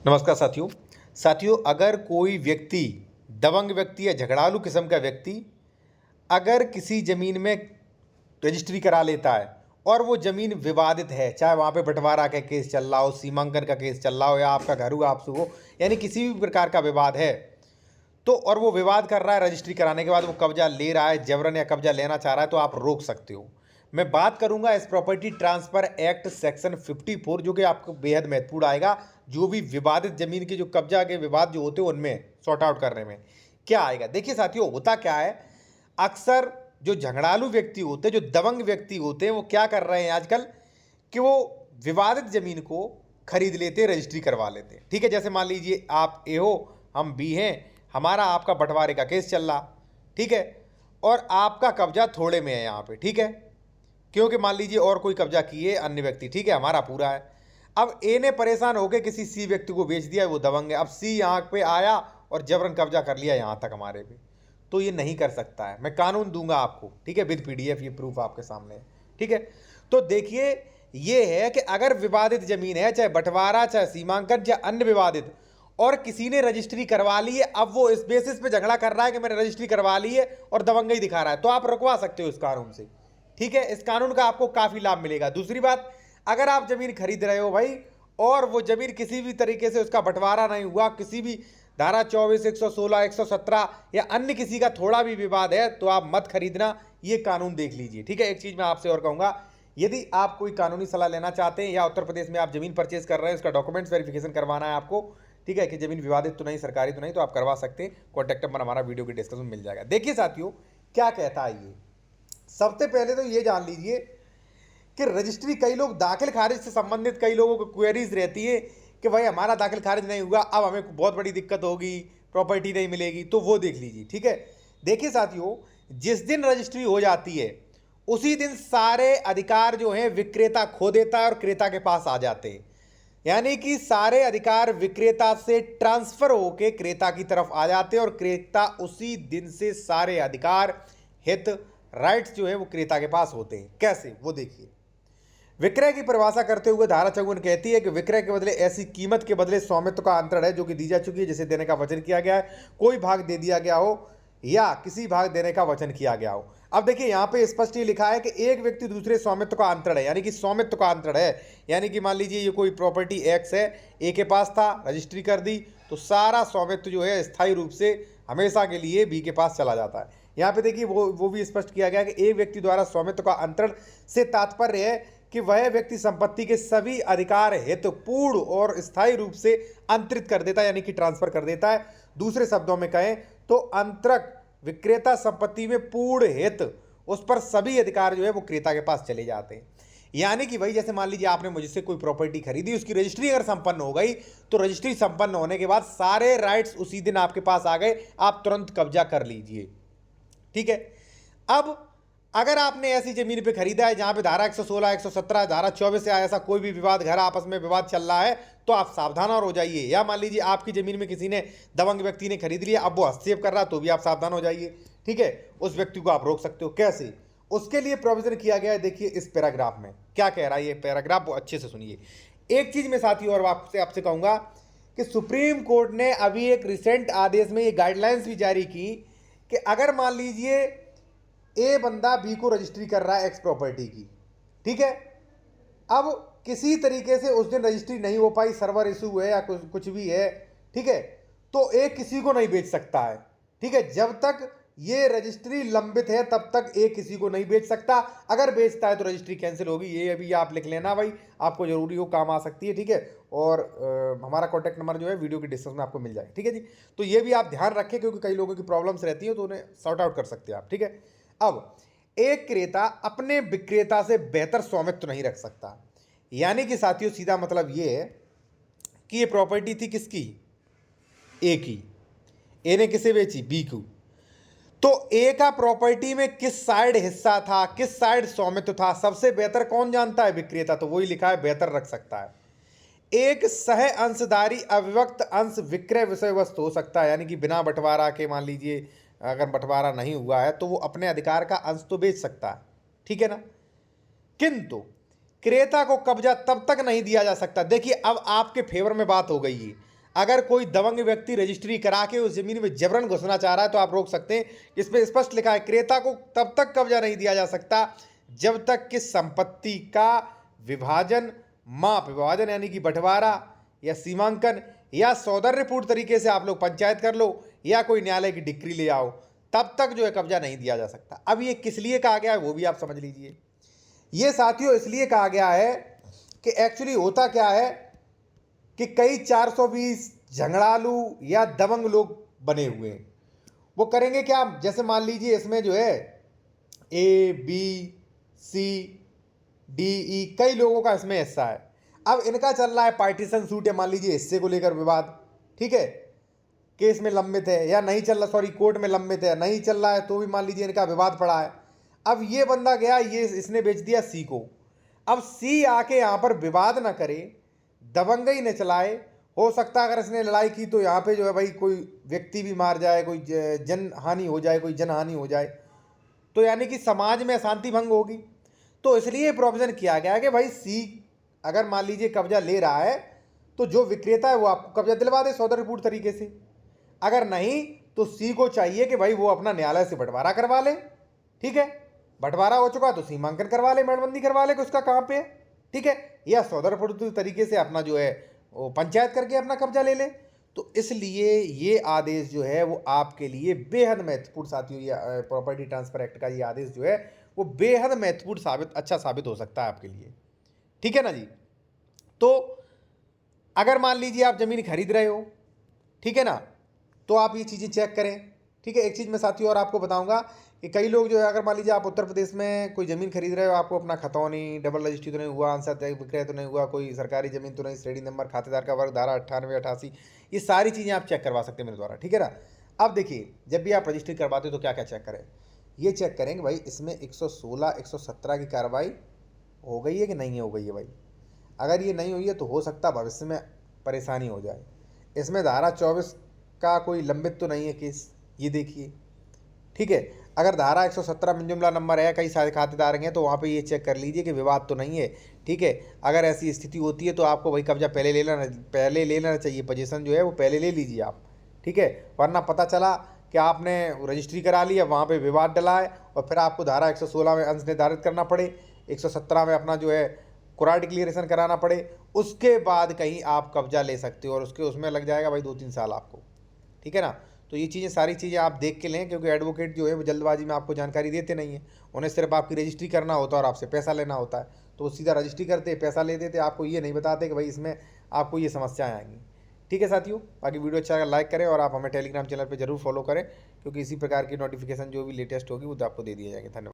नमस्कार साथियों। अगर कोई व्यक्ति दबंग व्यक्ति या झगड़ालू किस्म का व्यक्ति अगर किसी ज़मीन में रजिस्ट्री करा लेता है और वो ज़मीन विवादित है, चाहे वहाँ पे बंटवारा का केस चल रहा हो, सीमांकन का केस चल रहा हो या आपका घर हुआ आपसे हो, यानी किसी भी प्रकार का विवाद है, तो और वो विवाद कर रहा है, रजिस्ट्री कराने के बाद वो कब्जा ले रहा है, जबरन या कब्जा लेना चाह रहा है, तो आप रोक सकते हो। मैं बात करूंगा इस प्रॉपर्टी ट्रांसफर एक्ट सेक्शन 54, जो कि आपको बेहद महत्वपूर्ण आएगा। जो भी विवादित जमीन के जो कब्जा के विवाद जो होते हैं उनमें सॉर्ट आउट करने में क्या आएगा। देखिए साथियों, होता क्या है, अक्सर जो झगड़ालू व्यक्ति होते हैं, जो दबंग व्यक्ति होते हैं, वो क्या कर रहे हैं आजकल कि वो विवादित जमीन को खरीद लेते हैं, रजिस्ट्री करवा लेते हैं। ठीक है, जैसे मान लीजिए आप ए हो, हम बी हैं, हमारा आपका बंटवारे का केस चल रहा, ठीक है, और आपका कब्जा थोड़े में है यहाँ पे, ठीक है, क्योंकि मान लीजिए और कोई कब्जा किए अन्य व्यक्ति, ठीक है, हमारा पूरा है। अब ए ने परेशान होकर किसी सी व्यक्ति को बेच दिया, वो दबंग है, अब सी यहाँ पे आया और जबरन कब्जा कर लिया यहाँ तक हमारे पे, तो ये नहीं कर सकता है। मैं कानून दूंगा आपको, ठीक है, विद पीडीएफ, ये प्रूफ आपके सामने है, ठीक है। तो देखिए, ये है कि अगर विवादित जमीन है, चाहे बंटवारा, चाहे सीमांकन, चाहे अन्य विवादित, और किसी ने रजिस्ट्री करवा ली है, अब वो इस बेसिस पे झगड़ा कर रहा है कि मैंने रजिस्ट्री करवा ली है और दबंगई दिखा रहा है, तो आप रुकवा सकते हो इस कानून से, ठीक है। इस कानून का आपको काफी लाभ मिलेगा। दूसरी बात, अगर आप जमीन खरीद रहे हो भाई और वो जमीन किसी भी तरीके से उसका बंटवारा नहीं हुआ, किसी भी धारा 24, 116, 117 या अन्य किसी का थोड़ा भी विवाद है, तो आप मत खरीदना, ये कानून देख लीजिए, ठीक है। एक चीज मैं आपसे और कहूंगा, यदि आप कोई कानूनी सलाह लेना चाहते हैं या उत्तर प्रदेश में आप जमीन परचेज कर रहे हैं, उसका डॉक्यूमेंट्स वेरिफिकेशन करवाना है आपको, ठीक है, कि जमीन विवादित तो नहीं, सरकारी तो नहीं, तो आप करवा सकते हैं। कॉन्टैक्ट नंबर हमारा वीडियो के डिस्क्रिप्शन में मिल जाएगा। देखिए साथियों, क्या कहता है ये, सबसे पहले तो ये जान लीजिए कि रजिस्ट्री, कई लोग दाखिल खारिज से संबंधित कई लोगों को क्वेरीज रहती है कि भाई हमारा दाखिल खारिज नहीं हुआ, अब हमें बहुत बड़ी दिक्कत होगी, प्रॉपर्टी नहीं मिलेगी, तो वो देख लीजिए, ठीक है। देखिए साथियों, जिस दिन रजिस्ट्री हो जाती है उसी दिन सारे अधिकार जो हैं विक्रेता खो देता है और क्रेता के पास आ जाते हैं, यानी कि सारे अधिकार विक्रेता से ट्रांसफर होकर क्रेता की तरफ आ जाते हैं और क्रेता उसी दिन से सारे अधिकार, हित, राइट्स जो है वो क्रेता के पास होते हैं। कैसे, वो देखिए। विक्रय की परिभाषा करते हुए धारा 54 कहती है कि विक्रय के बदले ऐसी कीमत के बदले स्वामित्व का अंतरण है जो कि दी जा चुकी है, जिसे देने का वचन किया गया है, कोई भाग दे दिया गया हो या किसी भाग देने का वचन किया गया हो। अब देखिए, यहाँ पे स्पष्ट ये लिखा है कि एक व्यक्ति दूसरे स्वामित्व का अंतरण है, यानी कि स्वामित्व का अंतरण है, यानी कि मान लीजिए ये कोई प्रॉपर्टी एक्स है, ए के पास था, रजिस्ट्री कर दी, तो सारा स्वामित्व जो है स्थायी रूप से हमेशा के लिए बी के पास चला जाता है। यहाँ पे देखिए वो भी स्पष्ट किया गया कि एक व्यक्ति द्वारा स्वामित्व का अंतरण से तात्पर्य है कि वह व्यक्ति संपत्ति के सभी अधिकार हित पूर्ण और स्थायी रूप से अंतरित कर देता है, यानी कि ट्रांसफर कर देता है। दूसरे शब्दों में कहें तो अंतरक विक्रेता संपत्ति में पूर्ण हित, उस पर सभी अधिकार जो है वो क्रेता के पास चले जाते हैं। यानी कि भाई जैसे मान लीजिए आपने मुझसे कोई प्रॉपर्टी खरीदी, उसकी रजिस्ट्री अगर संपन्न हो गई, तो रजिस्ट्री संपन्न होने के बाद सारे राइट्स उसी दिन आपके पास आ गए, आप तुरंत कब्जा कर लीजिए, ठीक है। अब अगर आपने ऐसी जमीन पे खरीदा है जहां पे धारा 116, 117, धारा 24 से ऐसा कोई भी विवाद, घर आपस में विवाद चल रहा है, तो आप सावधान और हो जाइए। या मान लीजिए आपकी जमीन में किसी ने, दबंग व्यक्ति ने खरीद लिया, अब वो हस्तक्षेप कर रहा, तो भी आप सावधान हो जाइए, ठीक है। उस व्यक्ति को आप रोक सकते हो। कैसे, उसके लिए प्रोविजन किया गया है। देखिए इस पैराग्राफ में क्या कह रहा है ये पैराग्राफ, वो अच्छे से सुनिए। एक चीज मैं साथी और आपसे कहूंगा कि सुप्रीम कोर्ट ने अभी एक रिसेंट आदेश में ये गाइडलाइंस भी जारी की कि अगर मान लीजिए ए बंदा बी को रजिस्ट्री कर रहा है एक्स प्रॉपर्टी की, ठीक है, अब किसी तरीके से उस दिन रजिस्ट्री नहीं हो पाई, सर्वर इशू है या कुछ भी है, ठीक है, तो ए किसी को नहीं बेच सकता है, ठीक है। जब तक ये रजिस्ट्री लंबित है तब तक ए किसी को नहीं बेच सकता, अगर बेचता है तो रजिस्ट्री कैंसिल होगी। ये अभी आप लिख लेना भाई, आपको जरूरी हो, काम आ सकती है, ठीक है। और हमारा कॉन्टैक्ट नंबर जो है वीडियो के डिस्क्रिप्शन में आपको मिल जाएगा, ठीक है जी। तो ये भी आप ध्यान रखें क्योंकि कई लोगों की प्रॉब्लम्स रहती हैं, तो उन्हें सॉर्ट आउट कर सकते हैं आप, ठीक है। अब एक क्रेता अपने विक्रेता से बेहतर स्वामित्व नहीं रख सकता, यानी कि साथियों सीधा मतलब ये है कि ये प्रॉपर्टी थी किसकी, ए की, ए ने किसे बेची, बी को, तो ए का प्रॉपर्टी में किस साइड हिस्सा था, किस साइड स्वामित्व था, सबसे बेहतर कौन जानता है, विक्रेता, तो वही लिखा है बेहतर रख सकता है। एक सह अंशधारी अविभक्त अंश विक्रय विषय वस्तु हो सकता है, यानी कि बिना बंटवारा के, मान लीजिए अगर बंटवारा नहीं हुआ है तो वो अपने अधिकार का अंश तो बेच सकता है, ठीक है ना, किंतु क्रेता को कब्जा तब तक नहीं दिया जा सकता। देखिए अब आपके फेवर में बात हो गई है, अगर कोई दबंग व्यक्ति रजिस्ट्री करा के उस जमीन में जबरन घुसना चाह रहा है तो आप रोक सकते हैं। इस पे स्पष्ट लिखा है, क्रेता को तब तक कब्जा नहीं दिया जा सकता जब तक कि संपत्ति का विभाजन, माप विभाजन यानी कि बंटवारा या सीमांकन या सौदर्यपूर्ण तरीके से आप लोग पंचायत कर लो या कोई न्यायालय की डिक्री ले आओ, तब तक जो है कब्जा नहीं दिया जा सकता। अब ये किस लिए कहा गया है वो भी आप समझ लीजिए। ये साथियों इसलिए कहा गया है कि एक्चुअली होता क्या है कि कई 420 झगड़ालू या दबंग लोग बने हुए हैं। वो करेंगे क्या, जैसे मान लीजिए इसमें जो है A B C D E कई लोगों का इसमें हिस्सा है। अब इनका चल रहा है पार्टीशन सूट, मान लीजिए हिस्से को लेकर विवाद, ठीक है, केस में लंबित है या नहीं चल रहा, सॉरी कोर्ट में लंबित है, नहीं चल रहा है तो भी मान लीजिए इनका विवाद पड़ा है। अब ये बंदा गया, ये इसने बेच दिया सी को। अब सी आके यहाँ पर विवाद ना करे, दबंगई न चलाए। हो सकता है अगर इसने लड़ाई की तो यहाँ पे जो है भाई कोई व्यक्ति भी मार जाए, कोई जन हानि हो जाए, कोई जनहानि हो जाए, तो यानी कि समाज में अशांति भंग होगी। तो इसलिए प्रोविजन किया गया है कि भाई सी अगर मान लीजिए कब्जा ले रहा है तो जो विक्रेता है वो आपको कब्जा दिलवा दे सौदर्यपूर्ण तरीके से। अगर नहीं तो सी को चाहिए कि भाई वो अपना न्यायालय से बंटवारा करवा ले, ठीक है, बंटवारा हो चुका तो सीमांकन करवा ले, मेड़बंदी करवा ले कि उसका कहाँ पे है, ठीक है, या सौदर्यपूर्ण तरीके से अपना जो है वो पंचायत करके अपना कब्जा ले ले। तो इसलिए ये आदेश जो है वो आपके लिए बेहद महत्वपूर्ण साथियों, ये प्रॉपर्टी ट्रांसफर एक्ट का ये आदेश जो है वो बेहद महत्वपूर्ण अच्छा साबित हो सकता है आपके लिए, ठीक है ना जी। तो अगर मान लीजिए आप ज़मीन खरीद रहे हो, ठीक है ना, तो आप ये चीज़ें चेक करें, ठीक है। एक चीज़ मैं साथियों और आपको बताऊंगा कि कई लोग जो है, अगर मान लीजिए आप उत्तर प्रदेश में कोई ज़मीन खरीद रहे हो, आपको अपना खतौनी, डबल रजिस्ट्री तो नहीं हुआ, अंशतः विक्रय तो नहीं हुआ, कोई सरकारी ज़मीन तो नहीं, श्रेणी नंबर, खातेदार का वर्ग, धारा 98 88, ये सारी चीज़ें आप चेक करवा सकते हैं मेरे द्वारा, ठीक है ना। अब देखिए जब भी आप रजिस्ट्री करवाते हो तो क्या क्या चेक करें, ये चेक करें कि भाई इसमें 116 117 की कार्रवाई हो गई है कि नहीं हो गई है भाई। अगर ये नहीं हुई है तो हो सकता है भविष्य में परेशानी हो जाए। इसमें धारा 24 का कोई लंबित तो नहीं है केस, ये देखिए, ठीक है। अगर धारा 117 में जुमला नंबर है, कई सारे खातेदार हैं, तो वहाँ पे ये चेक कर लीजिए कि विवाद तो नहीं है, ठीक है। अगर ऐसी स्थिति होती है तो आपको भाई कब्जा पहले ले लेना चाहिए, पोजीशन जो है वो पहले ले लीजिए आप, ठीक है। वरना पता चला कि आपने रजिस्ट्री करा ली है, वहाँ पे विवाद डला है और फिर आपको धारा 116 में अंश निर्धारित करना पड़े, 117 में अपना जो है कुरा डिक्लेरेशन कराना पड़े, उसके बाद कहीं आप कब्जा ले सकते हो और उसमें लग जाएगा भाई 2-3 साल आपको, ठीक है ना। तो ये चीज़ें सारी चीज़ें आप देख के लें, क्योंकि एडवोकेट जो है वो जल्दबाजी में आपको जानकारी देते नहीं है। उन्हें सिर्फ आपकी रजिस्ट्री करना होता है और आपसे पैसा लेना होता है, तो वो सीधा रजिस्ट्री करते, पैसा ले देते, आपको ये नहीं बताते कि भाई इसमें आपको ये समस्याएं आएंगी, ठीक है साथियों। बाकी वीडियो अच्छा लगा लाइक करें और आप हमें टेलीग्राम चैनल पर जरूर फॉलो करें, क्योंकि इसी प्रकार की नोटिफिकेशन जो भी लेटेस्ट होगी वो तो आपको दे दिए जाएंगे। धन्यवाद।